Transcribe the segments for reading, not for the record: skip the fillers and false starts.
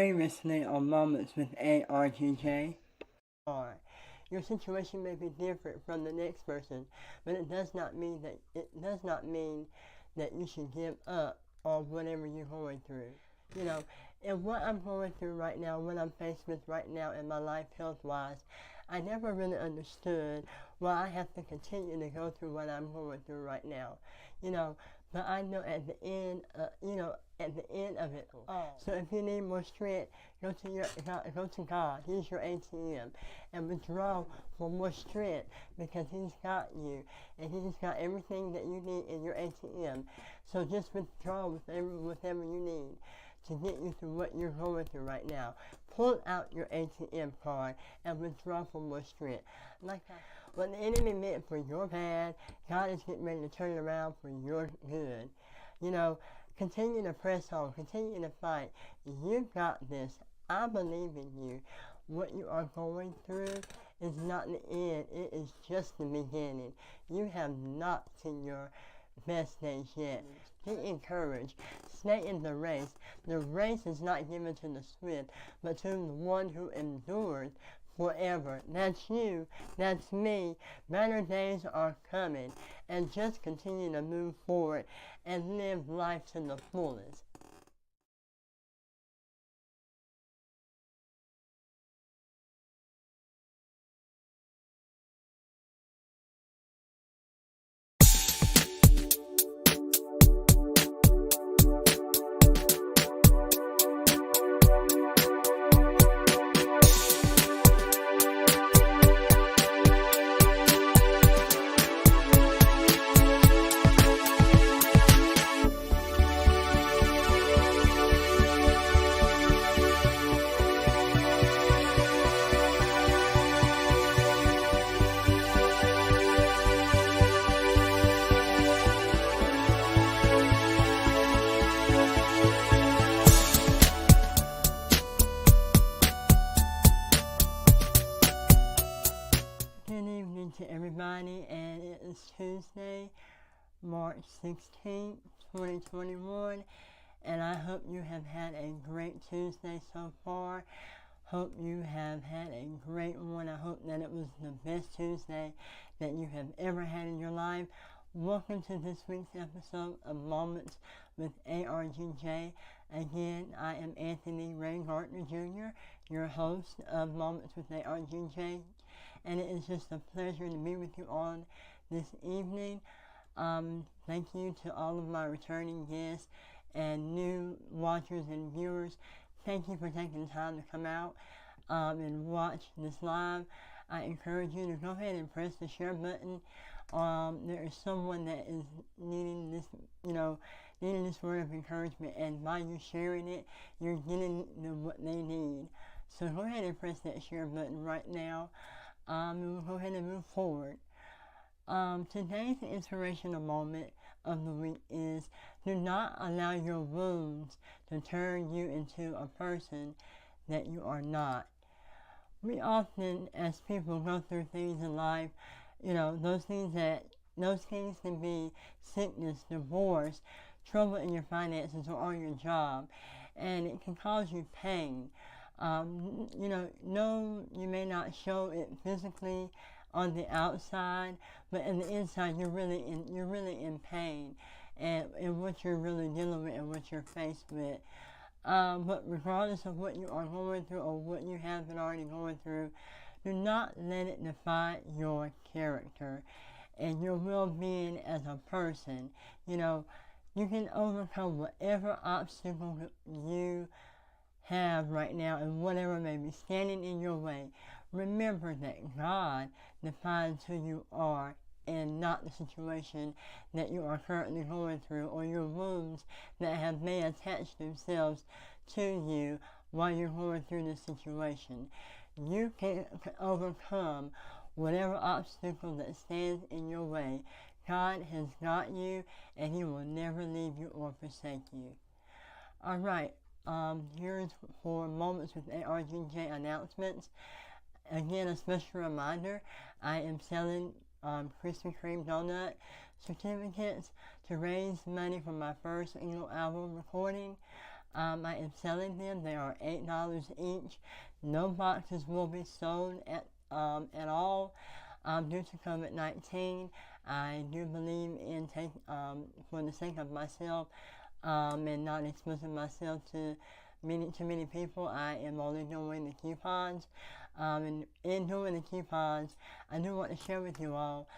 Previously on Moments with ARGJ. Your situation may be different from the next person, but it does not mean that you should give up on whatever you're going through. And what I'm going through right now, what I'm faced with right now in my life health-wise, I never really understood why I have to continue to go through what I'm going through right now. But I know at the end of it. So if you need more strength, go to God. He's your ATM, and withdraw for more strength because He's got you, and He's got everything that you need in your ATM. So just withdraw whatever you need to get you through what you're going through right now. Pull out your ATM card and withdraw for more strength. Like that. What the enemy meant for your bad, God is getting ready to turn it around for your good. Continue to press on. Continue to fight. You got this. I believe in you. What you are going through is not the end. It is just the beginning. You have not seen your best days yet. Be encouraged. Stay in the race. The race is not given to the swift, but to the one who endures forever. That's you. That's me. Better days are coming. And just continue to move forward and live life to the fullest. To everybody, and it is Tuesday, March 16th, 2021, and I hope you have had a great Tuesday so far. Hope you have had a great one. I hope that it was the best Tuesday that you have ever had in your life. Welcome to this week's episode of Moments with ARGJ. Again, I am Anthony Ray Gardner Jr., your host of Moments with ARGJ. And it is just a pleasure to be with you on this evening. Thank you to all of my returning guests and new watchers and viewers. Thank you for taking the time to come out and watch this live. I encourage you to go ahead and press the share button. There is someone that is needing this word of encouragement, and by you sharing it, you're getting them what they need. So go ahead and press that share button right now. We'll go ahead and move forward. Today's inspirational moment of the week is: do not allow your wounds to turn you into a person that you are not. We often, as people, go through things in life, those things can be sickness, divorce, trouble in your finances or on your job, and it can cause you pain. No, you may not show it physically on the outside, but in the inside, you're really in pain, and what you're really dealing with and what you're faced with. But regardless of what you are going through or what you have been already going through, do not let it define your character and your well-being as a person. You can overcome whatever obstacle you have right now and whatever may be standing in your way. Remember that God defines who you are and not the situation that you are currently going through or your wounds that may attach themselves to you while you're going through this situation. You can overcome whatever obstacle that stands in your way. God has got you, and He will never leave you or forsake you. All right. Here's for Moments with ARGJ announcements. Again, a special reminder, I am selling Krispy Kreme donut certificates to raise money for my first single album recording. I am selling them. They are $8 each. No boxes will be sold at all due to COVID-19. I do believe in for the sake of myself and not exposing myself to many people, I am only doing the coupons. And in doing the coupons, I do want to share with you all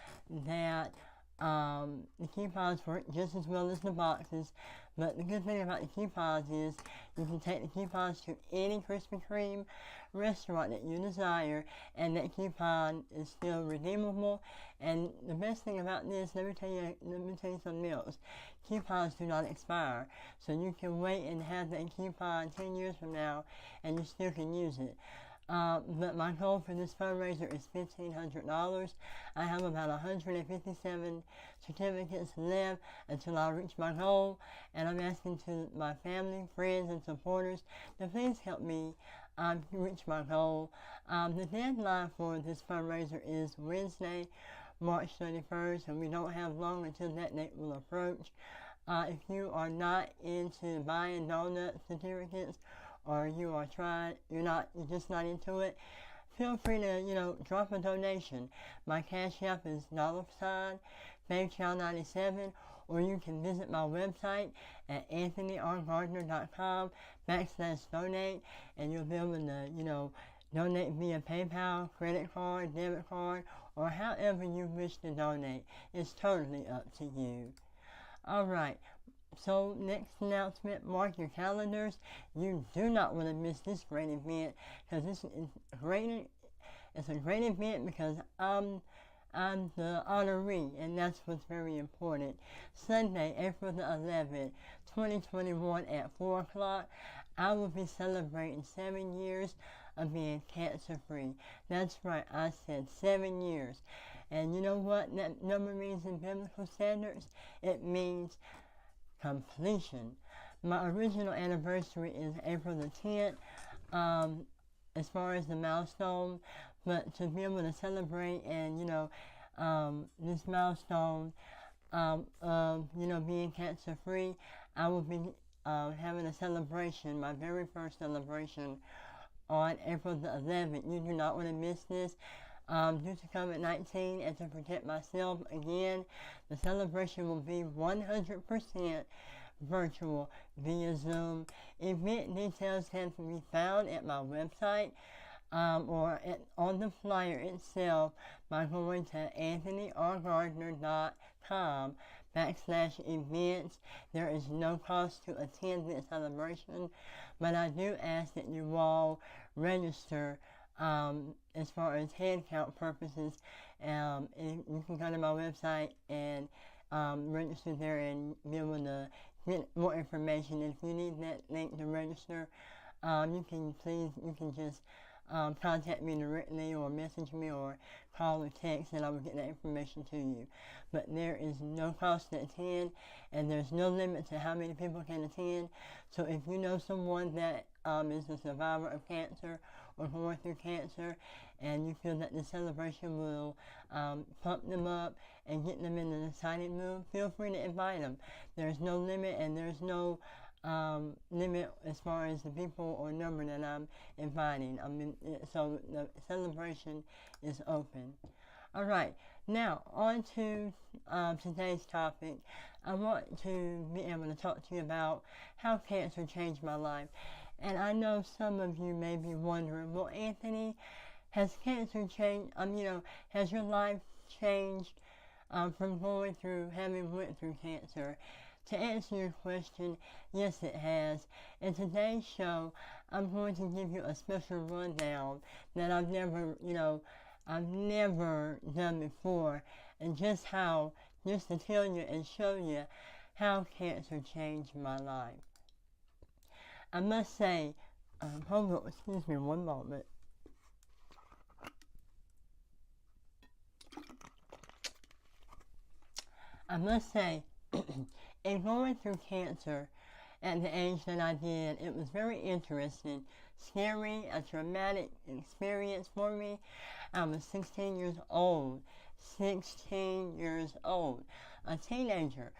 that the coupons work just as well as the boxes, but the good thing about the coupons is you can take the coupons to any Krispy Kreme restaurant that you desire, and that coupon is still redeemable. And the best thing about this, let me tell you something else. Coupons do not expire, so you can wait and have that coupon 10 years from now, and you still can use it. But my goal for this fundraiser is $1,500. I have about 157 certificates left until I reach my goal, and I'm asking to my family, friends, and supporters to please help me reach my goal. The deadline for this fundraiser is Wednesday, March 31st, and we don't have long until that date will approach. If you are not into buying donut certificates, or you're just not into it, feel free to, drop a donation. My Cash App is $FaithChild97, or you can visit my website at anthonyrgardner.com/donate, and you'll be able to, donate via PayPal, credit card, debit card, or however you wish to donate. It's totally up to you. Alright. So, next announcement, mark your calendars. You do not want to miss this great event, because it's a great event because I'm the honoree, and that's what's very important. Sunday, April the 11th, 2021 at 4 o'clock, I will be celebrating 7 years of being cancer-free. That's right, I said 7 years. And you know what that number means in biblical standards? It means completion. My original anniversary is April the 10th, as far as the milestone, but to be able to celebrate and, this milestone of, being cancer-free, I will be having a celebration, my very first celebration, on April the 11th. You do not want to miss this. Due to COVID-19 and to protect myself again, the celebration will be 100% virtual via Zoom. Event details can be found at my website or on the flyer itself by going to anthonyrgardner.com/events. There is no cost to attend this celebration, but I do ask that you all register as far as head count purposes. You can go to my website and register there and be able to get more information. If you need that link to register, you can just contact me directly or message me or call or text, and I will get that information to you. But there is no cost to attend, and there's no limit to how many people can attend. So if you know someone that is a survivor of cancer or going through cancer, and you feel that the celebration will pump them up and get them in an excited mood, feel free to invite them. There's no limit, and there's no limit as far as the people or number that I'm inviting. So the celebration is open. All right, now on to today's topic. I want to be able to talk to you about how cancer changed my life. And I know some of you may be wondering, well, Anthony, has cancer changed, has your life changed from having went through cancer? To answer your question, yes, it has. In today's show, I'm going to give you a special rundown that I've never done before, and just to tell you and show you how cancer changed my life. I must say, hold on, excuse me one moment. I must say, in going through cancer at the age that I did, it was very interesting, scary, a traumatic experience for me. I was 16 years old, a teenager,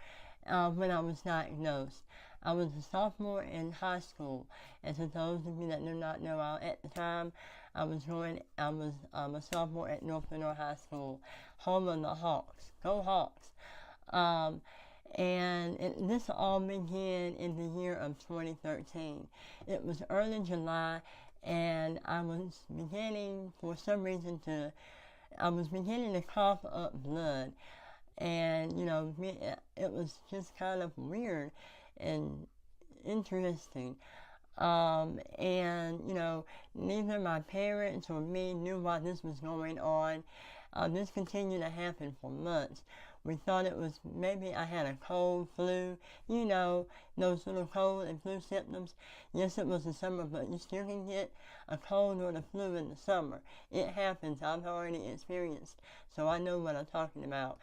when I was diagnosed. I was a sophomore in high school, and to those of you that do not know, at the time I was a sophomore at North Lenore High School, home of the Hawks. Go Hawks! Um, this all began in the year of 2013. It was early July, and I was beginning, for some reason, to cough up blood. And, it was just kind of weird and interesting. Neither my parents or me knew why this was going on. This continued to happen for months. We thought it was maybe I had a cold, flu, those little cold and flu symptoms. Yes, it was the summer, but you still can get a cold or the flu in the summer. It happens. I've already experienced, so I know what I'm talking about.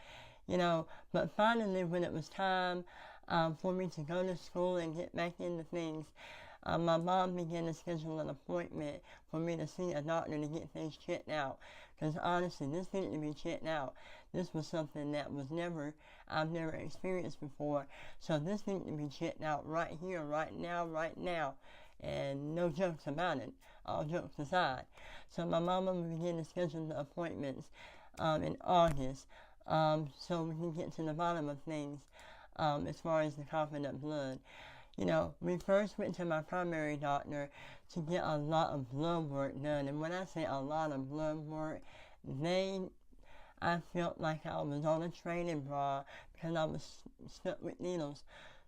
But finally, when it was time for me to go to school and get back into things, my mom began to schedule an appointment for me to see a doctor to get things checked out. Because honestly, this needed to be checked out. This was something that I've never experienced before. So this needed to be checked out right here, right now. And no jokes about it, all jokes aside. So my mama began to schedule the appointments in August, so we can get to the bottom of things as far as the coughing up blood. We first went to my primary doctor to get a lot of blood work done. And when I say a lot of blood work, I felt like I was on a training bra because I was stuck with needles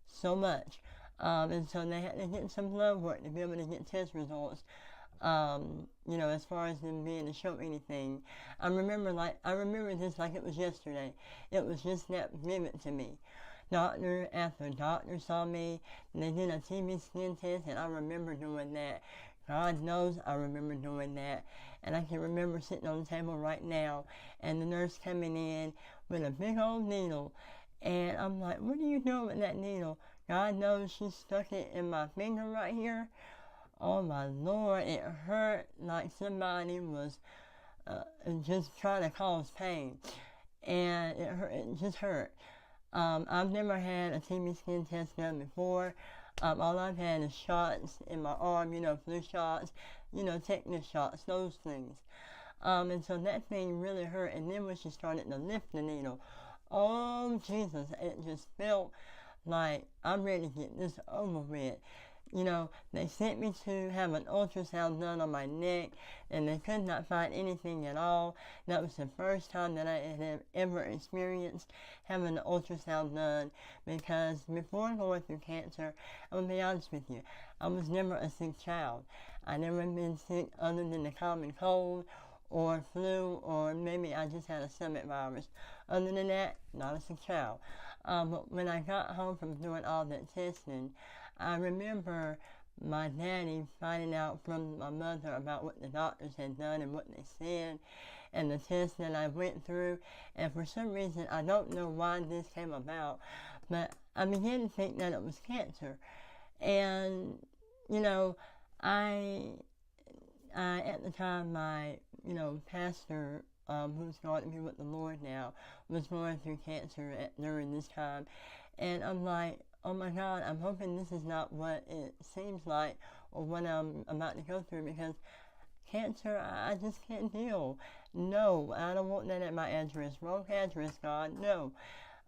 so much. And so they had to get some blood work to be able to get test results, as far as them being to show anything. I remember this like it was yesterday. It was just that vivid to me. Doctor after doctor saw me, and they did a TB skin test, and I remember doing that. God knows I remember doing that. And I can remember sitting on the table right now, and the nurse coming in with a big old needle. And I'm like, what are you doing with that needle? God knows she stuck it in my finger right here. Oh my Lord, it hurt like somebody was just trying to cause pain. And it just hurt. I've never had a TB skin test done before. All I've had is shots in my arm, flu shots, tetanus shots, those things. And so that thing really hurt. And then when she started to lift the needle, oh Jesus, it just felt like I'm ready to get this over with. They sent me to have an ultrasound done on my neck, and they could not find anything at all. That was the first time that I had ever experienced having an ultrasound done, because before going through cancer, I'm going to be honest with you, I was never a sick child. I never been sick other than the common cold or flu, or maybe I just had a stomach virus. Other than that, not a sick child. But when I got home from doing all that testing, I remember my daddy finding out from my mother about what the doctors had done and what they said and the tests that I went through. And for some reason, I don't know why this came about, but I began to think that it was cancer. And, I at the time, my, pastor, who's gone to be with the Lord now, was going through cancer during this time. And I'm like, oh my God, I'm hoping this is not what it seems like or what I'm about to go through, because cancer, I just can't deal. No, I don't want that at my address. Wrong address, God, no.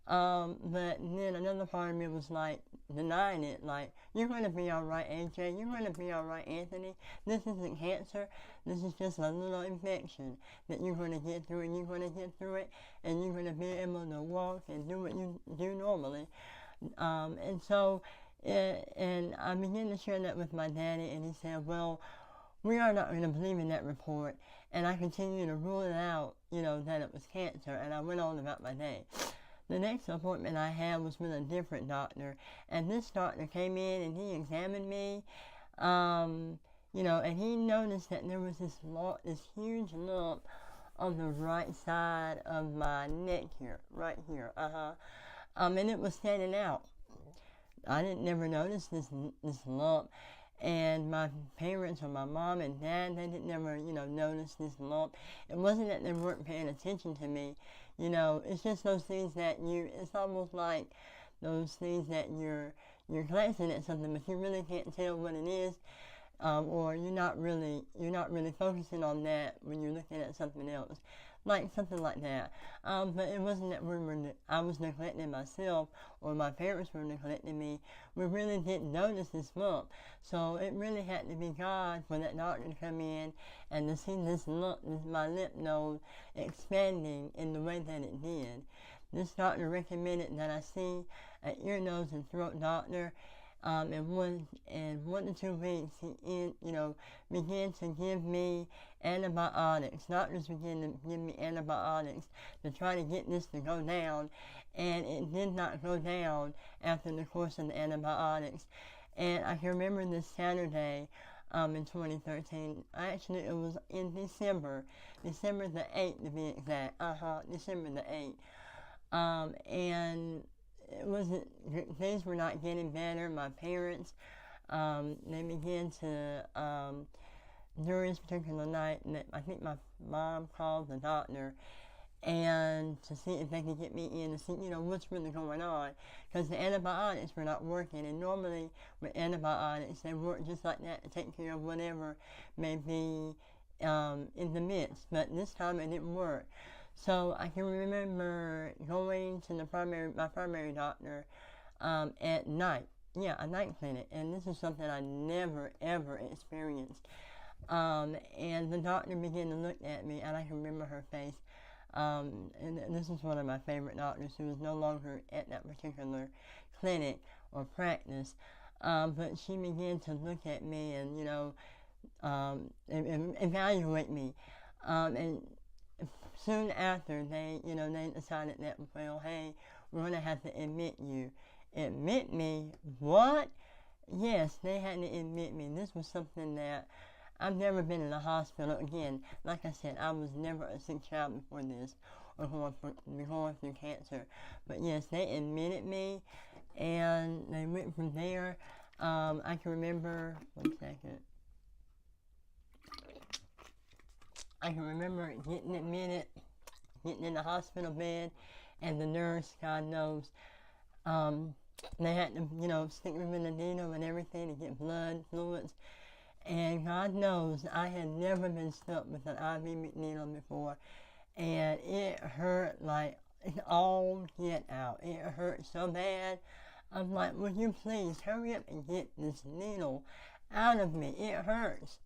But then another part of me was like denying it, like, you're going to be alright, AJ, you're going to be alright, Anthony. This isn't cancer, this is just a little infection that you're going to get through, and you're going to get through it, and you're going to be able to walk and do what you do normally. And I began to share that with my daddy, and he said, well, we are not going to believe in that report. And I continued to rule it out, that it was cancer, and I went on about my day. The next appointment I had was with a different doctor, and this doctor came in and he examined me, and he noticed that there was this huge lump on the right side of my neck here, right here, and it was standing out. I didn't never notice this lump, and my parents or my mom and dad, they didn't never, notice this lump. It wasn't that they weren't paying attention to me, it's just those things that it's almost like those things that you're glancing at something, but you really can't tell what it is, or you're not really focusing on that when you're looking at something else, like something like that. But it wasn't that I was neglecting myself or my parents were neglecting me. We really didn't notice this bump, so it really had to be God for that doctor to come in and to see this lump, my lymph node, expanding in the way that it did. This doctor recommended that I see an ear, nose, and throat doctor. In 1 to 2 weeks, he began to give me antibiotics. Doctors began to give me antibiotics to try to get this to go down, and it did not go down after the course of the antibiotics. And I can remember this Saturday in 2013. Actually, it was in December the 8th to be exact. December the 8th. And it wasn't, things were not getting better. My parents, they began to, during this particular night, I think my mom called the doctor and to see if they could get me in to see, what's really going on. Because the antibiotics were not working. And normally with antibiotics, they work just like that to take care of whatever may be in the midst. But this time it didn't work. So I can remember going to my primary doctor at night. Yeah, a night clinic. And this is something I never, ever experienced. And the doctor began to look at me, and I can remember her face. And this is one of my favorite doctors who is no longer at that particular clinic or practice. But she began to look at me and, evaluate me. And soon after, they decided that, well, hey, we're going to have to admit you. Admit me? What? Yes, they had to admit me. This was something that I've never been in a hospital. Again, like I said, I was never a sick child before this or going through cancer. But yes, they admitted me, and they went from there. I can remember, one second. I can remember getting admitted, getting in the hospital bed, and the nurse, God knows, they had to, stick me with a needle and everything to get blood, fluids. And God knows, I had never been stuck with an IV needle before. And it hurt like all get out. It hurt so bad. I'm like, would you please hurry up and get this needle out of me? It hurts.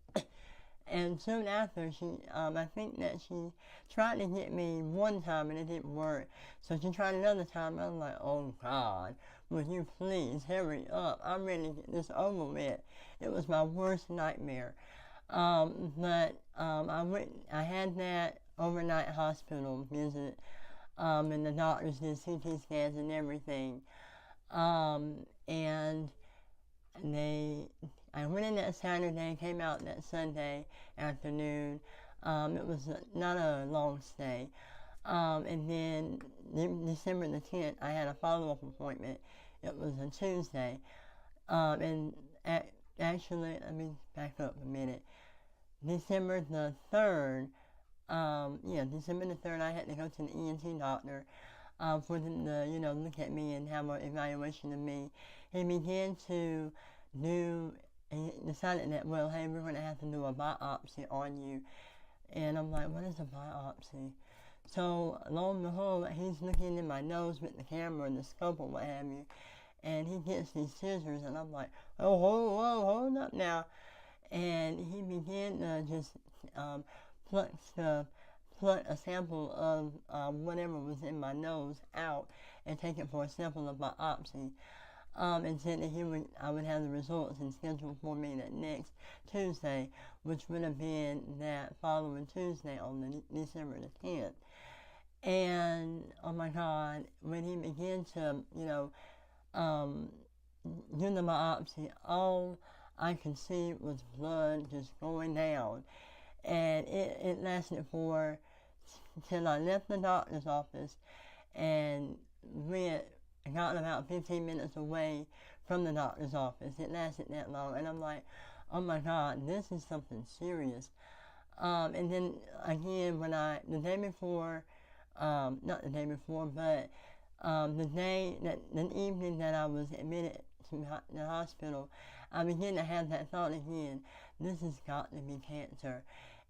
And soon after, I think that she tried to get me one time and it didn't work. So she tried another time. I was like, oh God, would you please hurry up? I'm ready to get this over with. It was my worst nightmare. But I had that overnight hospital visit, and the doctors did CT scans and everything. And I went in that Saturday, came out that Sunday afternoon. It was not a long stay. And then December the 10th, I had a follow-up appointment. It was a Tuesday. And actually, let me back up a minute. December the 3rd, December the 3rd, I had to go to the ENT doctor for them to, look at me and have an evaluation of me. He began to he decided that, well, hey, we're going to have to do a biopsy on you. And I'm like, what is a biopsy? So, lo and behold, he's looking in my nose with the camera and the scope or what have you. And he gets these scissors, and I'm like, oh, hold up now. And he began to just pluck a sample of whatever was in my nose out and take it for a sample of biopsy. And said that I would have the results and scheduled for me that next Tuesday, which would have been that following Tuesday on the December the 10th. And, oh my God, when he began to, do the biopsy, all I could see was blood just going down. And it lasted till I left the doctor's office and got about 15 minutes away from the doctor's office. It lasted that long, and I'm like, oh my God, this is something serious. And then again, not the evening that I was admitted to the hospital, I began to have that thought again, this has got to be cancer.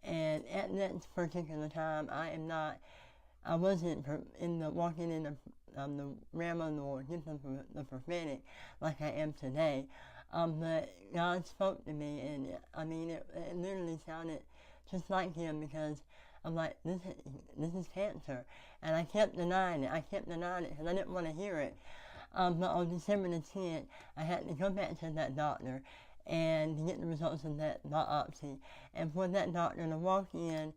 And at that particular time, I wasn't walking in the realm of the prophetic like I am today. But God spoke to me, and I mean, it literally sounded just like Him, because I'm like, this is cancer. And I kept denying it. Because I didn't want to hear it. But on December the 10th, I had to go back to that doctor and to get the results of that biopsy. And for that doctor to walk in,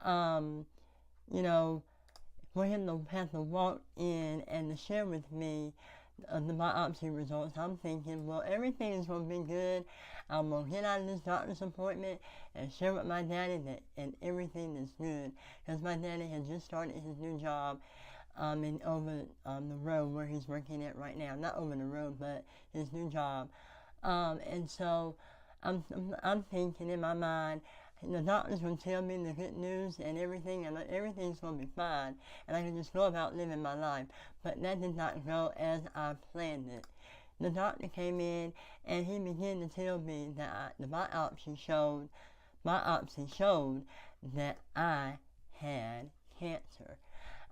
you know, for him to have to walk in and to share with me the biopsy results, I'm thinking, well, everything is going to be good. I'm going to get out of this doctor's appointment and share with my daddy that and everything is good. Because my daddy had just started his new job over the road where he's working at right now. Not over the road, but his new job. And so I'm thinking in my mind, the doctor's going to tell me the good news and everything's going to be fine, and I can just go about living my life. But that did not go as I planned it. The doctor came in, and he began to tell me that the biopsy showed that I had cancer.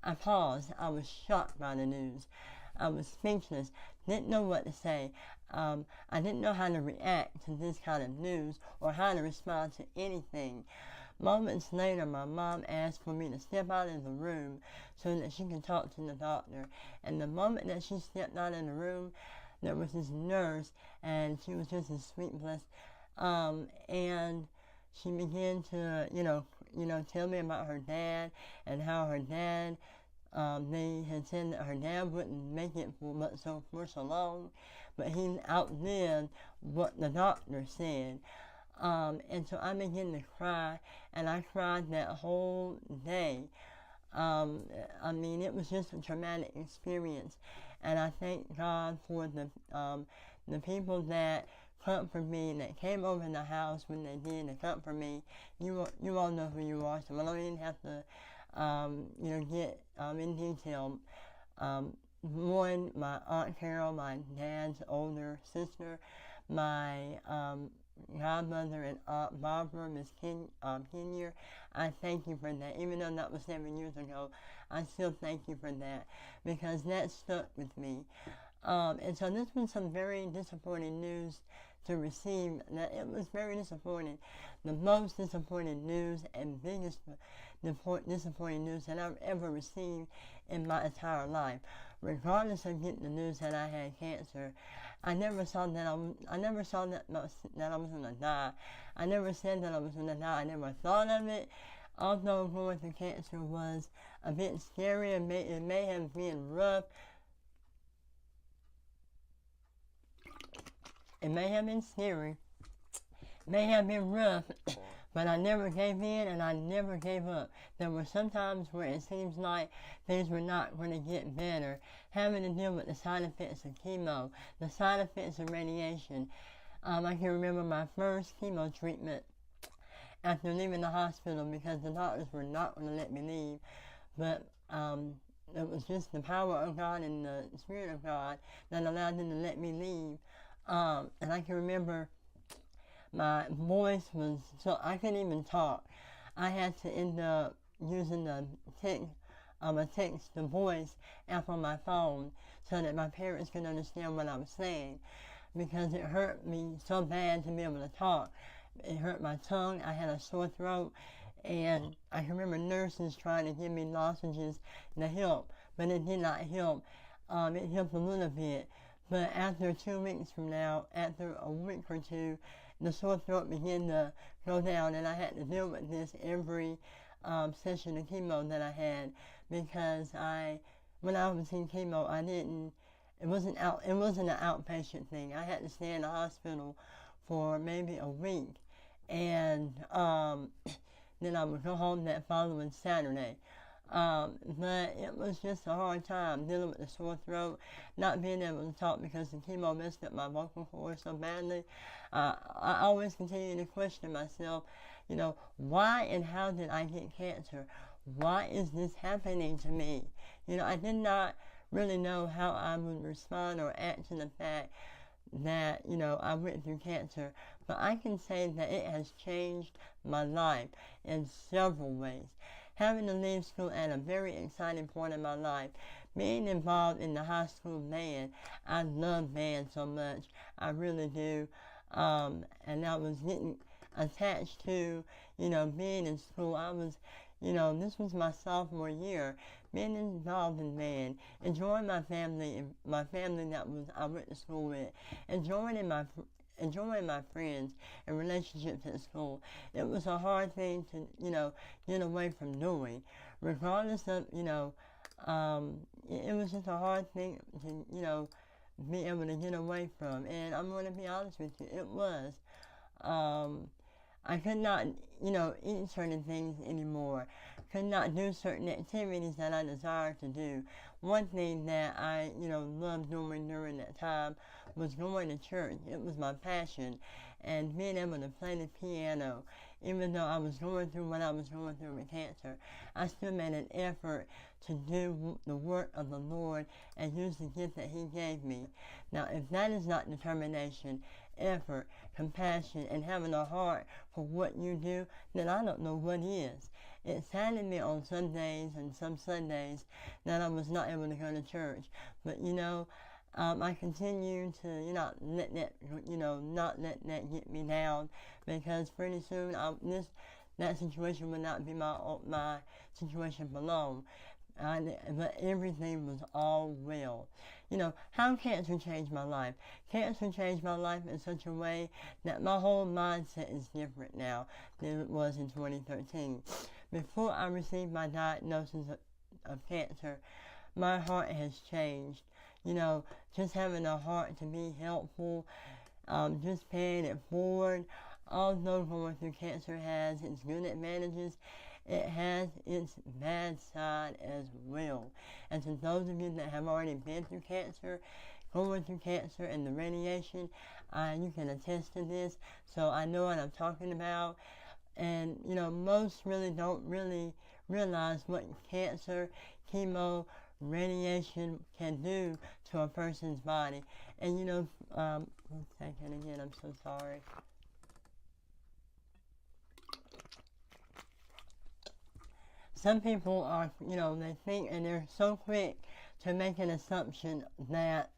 I paused. I was shocked by the news. I was speechless, didn't know what to say. I didn't know how to react to this kind of news or how to respond to anything. Moments later, my mom asked for me to step out of the room so that she could talk to the doctor. And the moment that she stepped out of the room, there was this nurse, and she was just a sweet bless. And she began to, tell me about her dad and how her dad. They had said that her dad wouldn't make it for so long, but he outlived what the doctor said. And so I began to cry, and I cried that whole day. It was just a traumatic experience, and I thank God for the people that comfort me, that came over in the house when they did to comfort me. You all know who you are, so I don't even have to get in detail. One, my Aunt Carol, my dad's older sister, my godmother and Aunt Barbara, Miss Kenyer, I thank you for that. Even though that was 7 years ago, I still thank you for that, because that stuck with me. And so this was some very disappointing news to receive. That it was very disappointing. The most disappointing news and biggest disappointing news that I've ever received in my entire life. Regardless of getting the news that I had cancer, I never saw that I was going to die. I never said that I was going to die. I never thought of it. Although going through cancer was a bit scary, it may have been rough. It may have been scary, may have been rough, but I never gave in and I never gave up. There were some times where it seems like things were not going to get better, having to deal with the side effects of chemo, the side effects of radiation. I can remember my first chemo treatment after leaving the hospital, because the doctors were not going to let me leave, but it was just the power of God and the Spirit of God that allowed them to let me leave. And I can remember my voice was, so I couldn't even talk. I had to end up using a text to voice app on my phone so that my parents could understand what I was saying, because it hurt me so bad to be able to talk. It hurt my tongue. I had a sore throat, and I can remember nurses trying to give me lozenges to help, but it did not help. It helped a little bit. But after 2 weeks from now, after a week or two, the sore throat began to go down, and I had to deal with this every session of chemo that I had, because when I was in chemo, it wasn't an outpatient thing. I had to stay in the hospital for maybe a week, and then I would go home that following Saturday. But it was just a hard time dealing with the sore throat, not being able to talk because the chemo messed up my vocal cords so badly. I always continue to question myself, why and how did I get cancer? Why is this happening to me? I did not really know how I would respond or act to the fact that, I went through cancer, but I can say that it has changed my life in several ways. Having to leave school at a very exciting point in my life, being involved in the high school band. I love band so much, I really do. And I was getting attached to, being in school. This was my sophomore year, being involved in band, enjoying my family that I went to school with, enjoying my friends and relationships at school. It was a hard thing to, get away from doing. Regardless of, it was just a hard thing to, be able to get away from. And I'm going to be honest with you, it was. I could not, eat certain things anymore. Could not do certain activities that I desired to do. One thing that I, loved doing during that time was going to church. It was my passion. And being able to play the piano, even though I was going through what I was going through with cancer, I still made an effort to do the work of the Lord and use the gift that He gave me. Now, if that is not determination, effort, compassion, and having a heart for what you do, then I don't know what is. It saddened me on some days and some Sundays that I was not able to go to church. But, I continue to not let that get me down, because pretty soon that situation would not be my situation for long. But everything was all well. How cancer changed my life? Cancer changed my life in such a way that my whole mindset is different now than it was in 2013. Before I received my diagnosis of cancer, my heart has changed. Just having a heart to be helpful, just paying it forward. Although going through cancer has its good advantages, it has its bad side as well. And to those of you that have already been through cancer, going through cancer and the radiation, you can attest to this. So I know what I'm talking about. And, most really don't really realize what cancer, chemo, radiation can do to a person's body. And, one second again, I'm so sorry. Some people are, they think, and they're so quick to make an assumption that,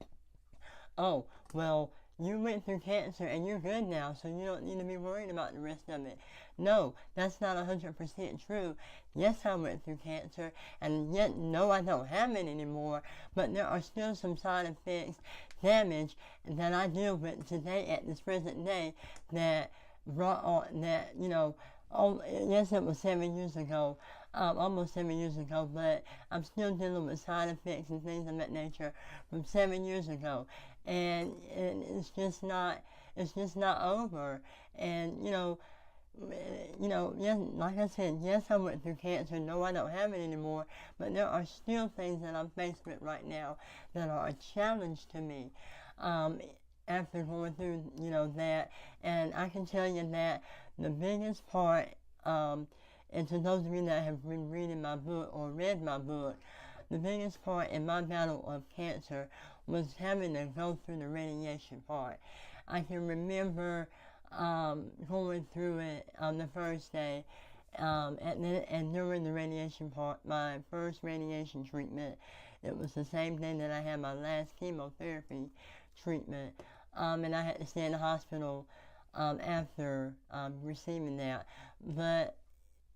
oh, well, you went through cancer and you're good now, so you don't need to be worried about the rest of it. No, that's not 100% true. Yes, I went through cancer, and yet, no, I don't have it anymore, but there are still some side effects, damage, that I deal with today at this present day that brought on, yes, it was 7 years ago, almost 7 years ago, but I'm still dealing with side effects and things of that nature from 7 years ago. And it's just not over. And, yes, like I said, yes, I went through cancer. No, I don't have it anymore. But there are still things that I'm faced with right now that are a challenge to me. After going through, that. And I can tell you that the biggest part, and to those of you that have been reading my book or read my book, the biggest part in my battle of cancer was having to go through the radiation part. I can remember going through it on the first day, and during the radiation part, my first radiation treatment, it was the same day that I had my last chemotherapy treatment, and I had to stay in the hospital after receiving that. But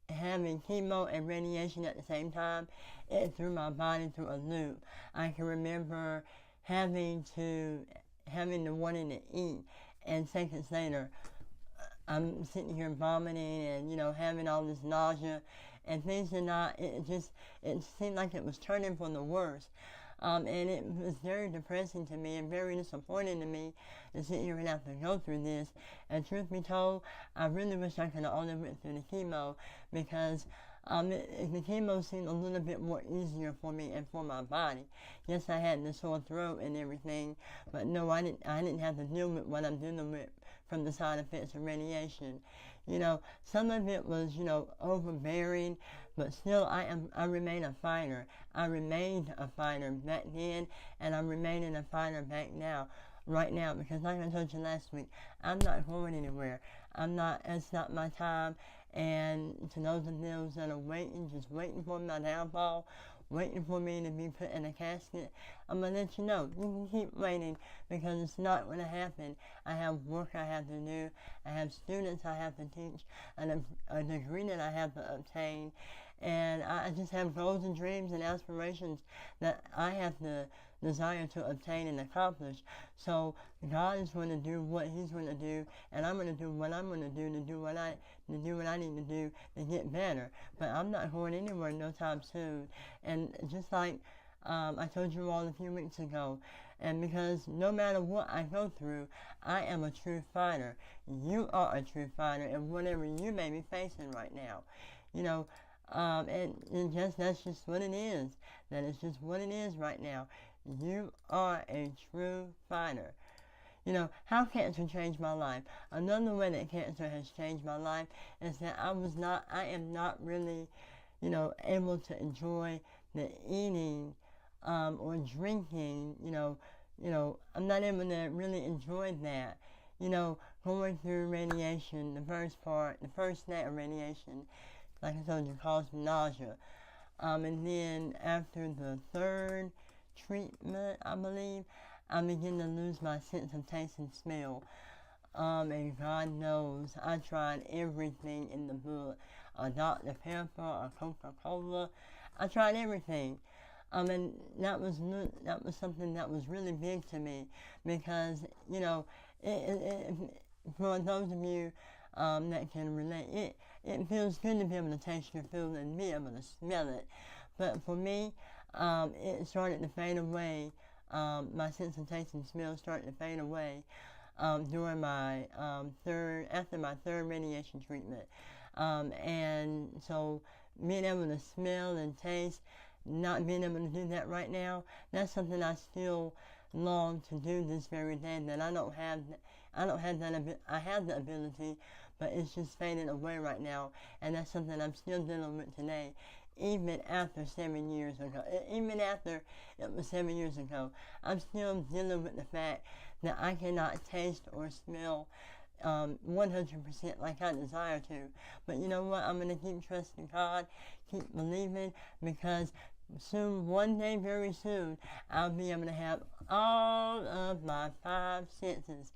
having chemo and radiation at the same time, it threw my body through a loop. I can remember having to wanting to eat, and seconds later, I'm sitting here vomiting and, having all this nausea, and things are not, it seemed like it was turning for the worse. And it was very depressing to me and very disappointing to me to sit here and have to go through this. And truth be told, I really wish I could have only went through the chemo, because the chemo seemed a little bit more easier for me and for my body. Yes, I had the sore throat and everything, but no, I didn't have to deal with what I'm dealing with from the side effects of radiation. Some of it was, overbearing, but still I remain a fighter. I remained a fighter back then, and I'm remaining a fighter back now. right now, because like I told you last week, I'm not going anywhere. It's not my time. And to those of those that are waiting, just waiting for my downfall, waiting for me to be put in a casket, I'm going to let you know, you can keep waiting, because it's not going to happen. I have work I have to do. I have students I have to teach, and a degree that I have to obtain. And I just have goals and dreams and aspirations that I have the desire to obtain and accomplish. So God is going to do what He's going to do, and I'm going to do what I'm going to do to do what I need to do to get better. But I'm not going anywhere no time soon. And just like I told you all a few weeks ago, and because no matter what I go through, I am a true fighter. You are a true fighter, and whatever you may be facing right now, you know. That's just what it is. That is just what it is right now. You are a true fighter. You know, how cancer changed my life. Another way that cancer has changed my life is that I am not really, able to enjoy the eating or drinking, I'm not able to really enjoy that. Going through radiation, the first night of radiation, like I told you, caused nausea. And then after the third treatment, I believe, I began to lose my sense of taste and smell. And God knows, I tried everything in the book. A Dr. Pepper, a Coca-Cola. I tried everything. And that was something that was really big to me, because, for those of you that can relate, it feels good to be able to taste your food and be able to smell it. But for me, it started to fade away. My sense of taste and smell started to fade away during after my third radiation treatment. And so being able to smell and taste, not being able to do that right now, that's something I still long to do this very day, that I have the ability, but it's just fading away right now, and that's something I'm still dealing with today, even after 7 years ago. Even after it was 7 years ago, I'm still dealing with the fact that I cannot taste or smell 100% like I desire to. But you know what? I'm going to keep trusting God, keep believing, because soon, one day, very soon, I'll be able to have all of my 5 senses.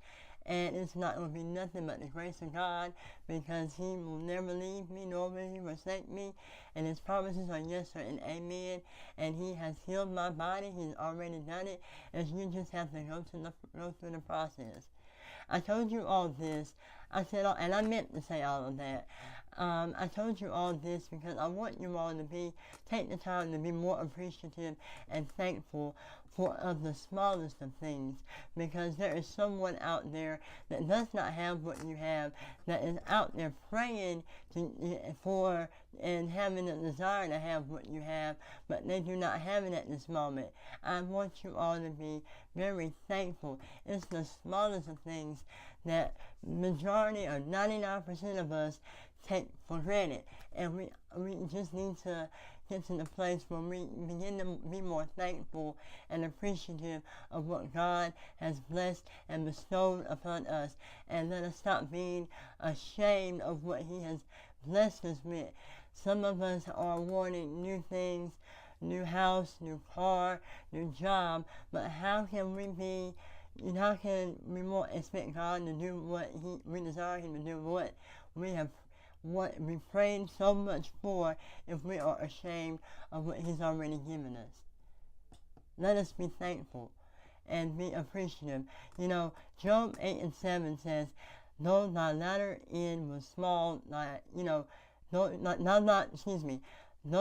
And it's not going to be nothing but the grace of God, because He will never leave me, nor will He forsake me. And His promises are yes, sir, and amen. And He has healed my body. He's already done it. And you just have to go through the process. I told you all this. And I meant to say all of that. I told you all this because I want you all to take the time to be more appreciative and thankful for the smallest of things, because there is someone out there that does not have what you have, that is out there praying for and having a desire to have what you have, but they do not have it at this moment. I want you all to be very thankful. It's the smallest of things that majority or 99% of us take for granted, and we just need to get to the place where we begin to be more thankful and appreciative of what God has blessed and bestowed upon us, and let us stop being ashamed of what He has blessed us with. Some of us are wanting new things, new house, new car, new job, but how can we more expect God to do what we desire Him to do, what we prayed so much for, if we are ashamed of what He's already given us? Let us be thankful and be appreciative. Job 8:7 says, though thy latter end was small, though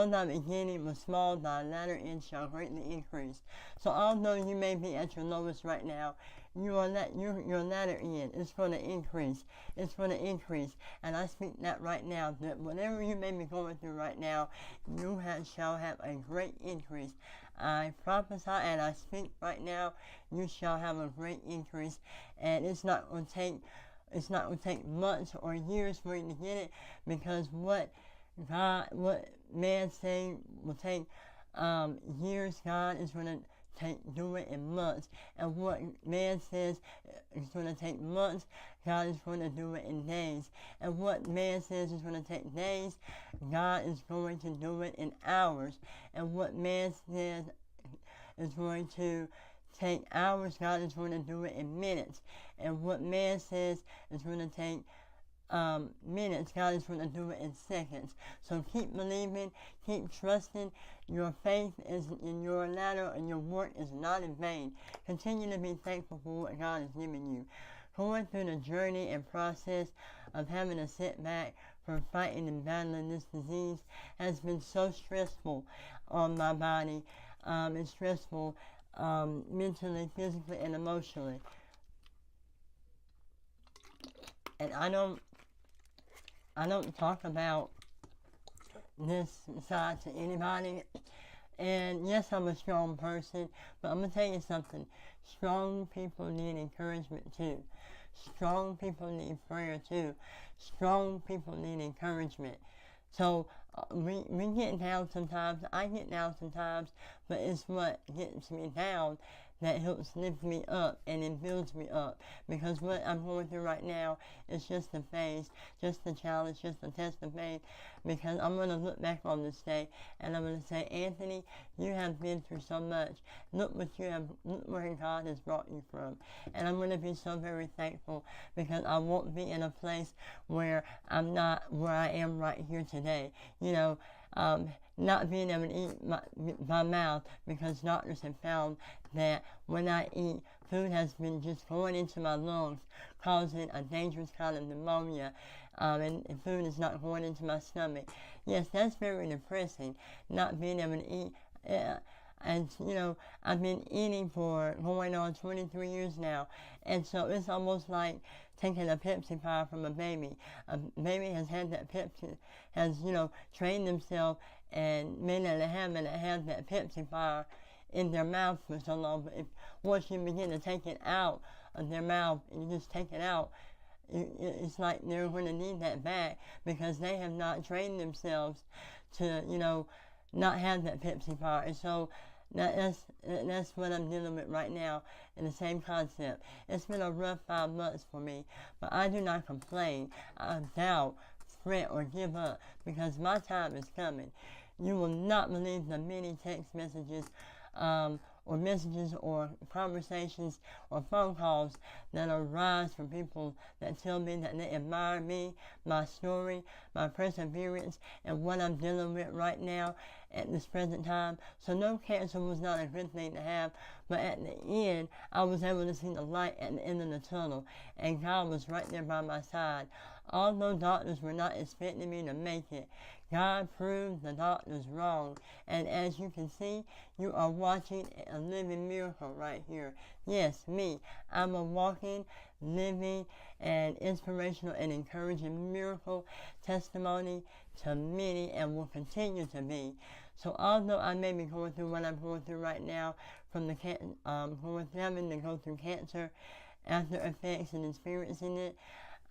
thy beginning was small, thy latter end shall greatly increase. So although you may be at your lowest right now, your latter end is going to increase. It's going to increase. And I speak that right now, that whatever you may be going through right now, you shall have a great increase. I prophesy and I speak right now, you shall have a great increase. And it's not going to take months or years for you to get it, because what man saying will take years, God is going to do it in months. And what man says is going to take months, God is going to do it in days. And what man says is going to take days, God is going to do it in hours. And what man says is going to take hours, God is going to do it in minutes. And what man says is going to take minutes, God is going to do it in seconds. So keep believing, keep trusting. Your faith is in your ladder, and your work is not in vain. Continue to be thankful for what God has given you. Going through the journey and process of having a setback for fighting and battling this disease has been so stressful on my body. It's stressful mentally, physically, and emotionally. And I don't talk about this side to anybody. And yes, I'm a strong person, but I'm going to tell you something. Strong people need encouragement too. Strong people need prayer too. Strong people need encouragement. So we get down sometimes. I get down sometimes, but it's what gets me down that helps lift me up and it builds me up. Because what I'm going through right now is just a phase, just a challenge, just a test of faith. Because I'm going to look back on this day and I'm going to say, Anthony, you have been through so much. Look where God has brought you from. And I'm going to be so very thankful, because I won't be in a place where I'm not where I am right here today. You know, not being able to eat my mouth, because doctors have found that when I eat, food has been just going into my lungs, causing a dangerous kind of pneumonia, and food is not going into my stomach. Yes, that's very depressing, not being able to eat. And, you know, I've been eating for going on 23 years now, and so it's almost like taking a Pepsi bar from a baby. A baby has had that Pepsi, has, you know, trained themselves and made it a habit to have that Pepsi bar in their mouth for so long. But once you begin to take it out of their mouth, and you just take it out, it's like they're going to need that back, because they have not trained themselves to, you know, not have that Pepsi bar. And so that's what I'm dealing with right now, in the same concept. It's been a rough 5 months for me, but I do not complain. I doubt, fret, or give up, because my time is coming. You will not believe the many text messages or conversations or phone calls that arise from people that tell me that they admire me, my story, my perseverance, and what I'm dealing with right now at this present time. So no, cancer was not a good thing to have, but at the end, I was able to see the light at the end of the tunnel, and God was right there by my side. Although doctors were not expecting me to make it, God proved the doctors wrong. And as you can see, you are watching a living miracle right here. Yes, me. I'm a walking, living, and inspirational and encouraging miracle testimony to many, and will continue to be. So although I may be going through what I'm going through right now, from having to go through cancer, after effects, and experiencing it,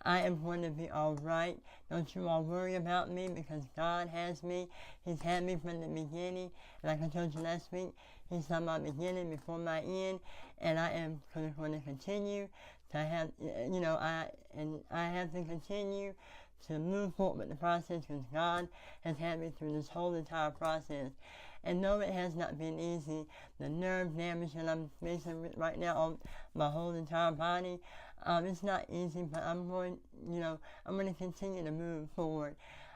I am going to be all right. Don't you all worry about me, because God has me. He's had me from the beginning. And like I told you last week, He saw my beginning before my end. And I am going to continue to have, you know, I have to continue to move forward with the process, because God has had me through this whole entire process. And no, it has not been easy. The nerve damage that I'm facing right now on my whole entire body, it's not easy, but I'm going to continue to move forward.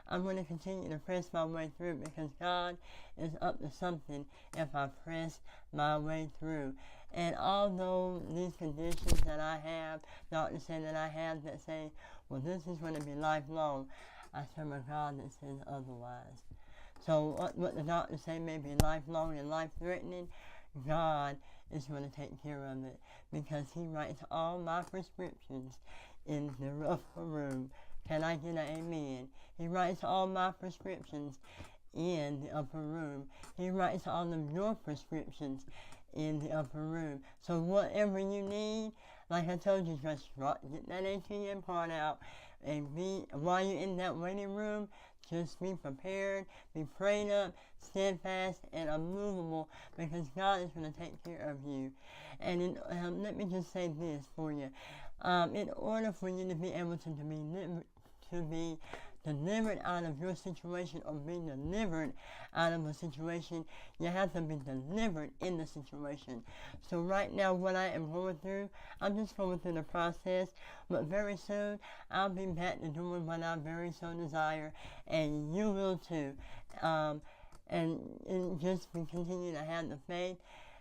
I'm going to continue to press my way through, because God is up to something if I press my way through. And although these conditions that I have, doctors say that I have, that say, well, this is going to be lifelong, I serve a God that says otherwise. So what the doctors say may be lifelong and life-threatening, God is going to take care of it, because He writes all my prescriptions in the upper room. Can I get an amen? He writes all my prescriptions in the upper room. He writes all of your prescriptions in the upper room. So whatever you need, like I told you, just get that ATM card out and while you're in that waiting room, just be prepared, be prayed up, steadfast, and unmovable, because God is going to take care of you. And let me just say this for you. In order for you to be able to be delivered out of your situation, or be delivered out of a situation, you have to be delivered in the situation. So right now, what I am going through, I'm just going through the process, but very soon I'll be back to doing what I very so desire, and you will too. And just continue to have the faith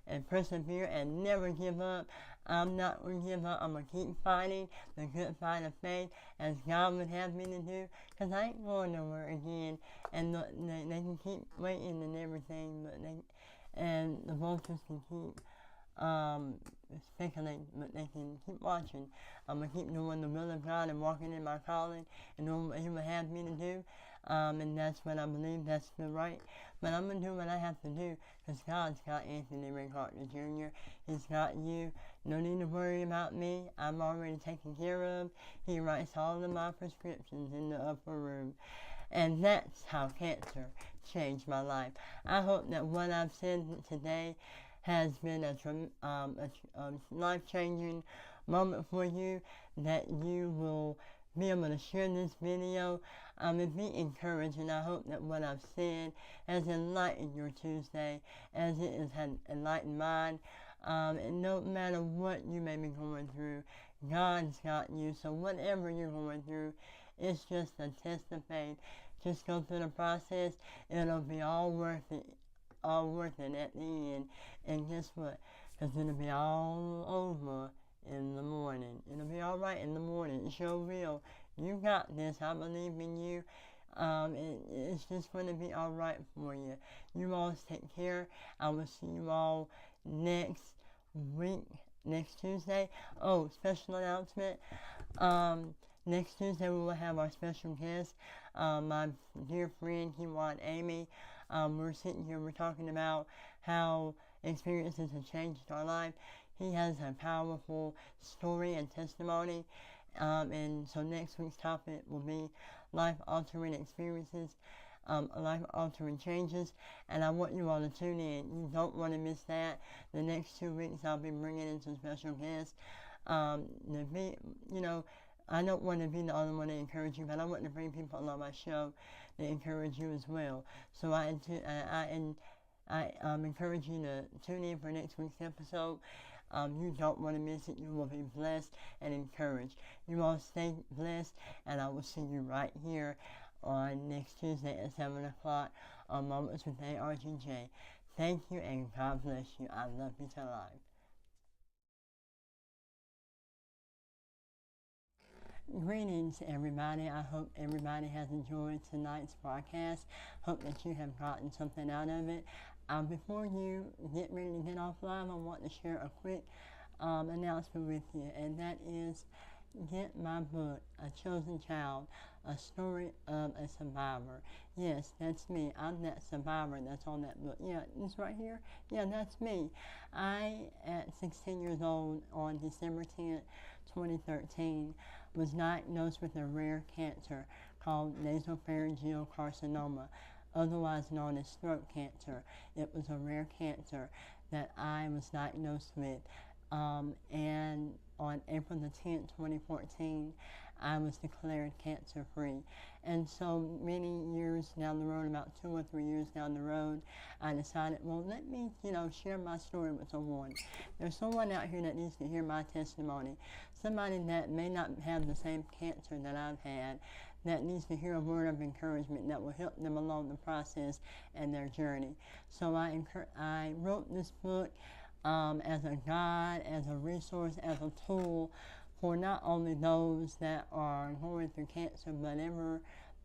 and persevere and never give up. I'm not going to give up. I'm going to keep fighting the good fight of faith as God would have me to do, because I ain't going nowhere again. And they can keep waiting and everything, and the vultures can keep speculating, but they can keep watching. I'm going to keep doing the will of God and walking in my calling and doing what He would have me to do. And that's what I believe, that's the right. But I'm going to do what I have to do, because God's got Anthony Ray Carter Jr. He's got you. No need to worry about me. I'm already taken care of. He writes all of my prescriptions in the upper room. And that's how cancer changed my life. I hope that what I've said today has been a life-changing moment for you, that you will be able to share this video and be encouraged. And I hope that what I've said has enlightened your Tuesday, as it has enlightened mine. And no matter what you may be going through, God's got you. So whatever you're going through, it's just a test of faith. Just go through the process. It'll be all worth it at the end. And guess what? Because it'll be all over in the morning. It'll be all right in the morning. It sure will. You got this. I believe in you. It's just going to be all right for you. You all take care. I will see you all next week, next Tuesday. Oh, special announcement. Next Tuesday we will have our special guest, my dear friend Kiwan Amy. We're sitting here, we're talking about how experiences have changed our life. He has a powerful story and testimony. And so next week's topic will be life-altering experiences, life-altering changes, and I want you all to tune in. You don't want to miss that. The next 2 weeks I'll be bringing in some special guests. I don't want to be the only one to encourage you, but I want to bring people on my show to encourage you as well. So I encourage you to tune in for next week's episode. You don't want to miss it. You will be blessed and encouraged. You all stay blessed, and I will see you right here on next Tuesday at 7 o'clock on Moments with ARGJ. Thank you, and God bless you. I love you to life. Greetings, everybody. I hope everybody has enjoyed tonight's broadcast. Hope that you have gotten something out of it. Before you get ready to get off live, I want to share a quick announcement with you, and that is get my book, A Chosen Child, A Story of a Survivor. Yes, that's me. I'm that survivor that's on that book. Yeah, it's right here. Yeah, that's me. I, at 16 years old, on December 10th, 2013, was diagnosed with a rare cancer called nasopharyngeal carcinoma, otherwise known as throat cancer. It was a rare cancer that I was diagnosed with. And on April the 10th, 2014, I was declared cancer-free. And so many years down the road, about 2 or 3 years down the road, I decided, well, let me, share my story with someone. There's someone out here that needs to hear my testimony. Somebody that may not have the same cancer that I've had, that needs to hear a word of encouragement that will help them along the process and their journey. So I wrote this book as a guide, as a resource, as a tool for not only those that are going through cancer, but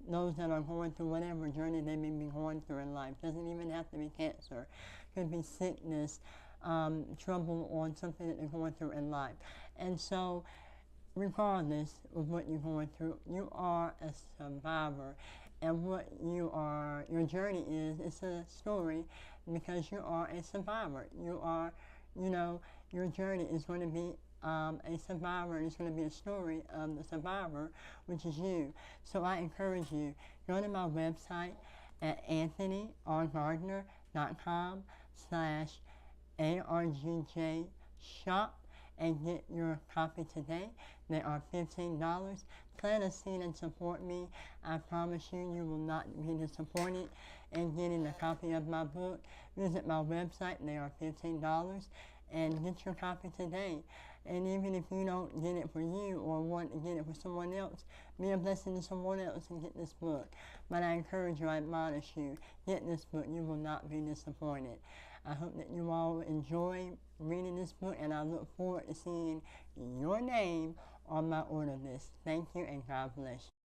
those that are going through whatever journey they may be going through in life. Doesn't even have to be cancer. It could be sickness, trouble, or something that they're going through in life. And so, regardless of what you're going through, you are a survivor. And what your journey is, it's a story, because you are a survivor. You are, your journey is going to be a survivor, and it's going to be a story of the survivor, which is you. So I encourage you, go to my website at anthonyrgardner.com/ARGJ shop and get your copy today. They are $15. Plant a seed and support me. I promise you, you will not be disappointed in getting a copy of my book. Visit my website. They are $15. And get your copy today. And even if you don't get it for you or want to get it for someone else, be a blessing to someone else and get this book. But I encourage you, I admonish you, get this book. You will not be disappointed. I hope that you all enjoy reading this book, and I look forward to seeing your name on my order list. Thank you, and God bless you.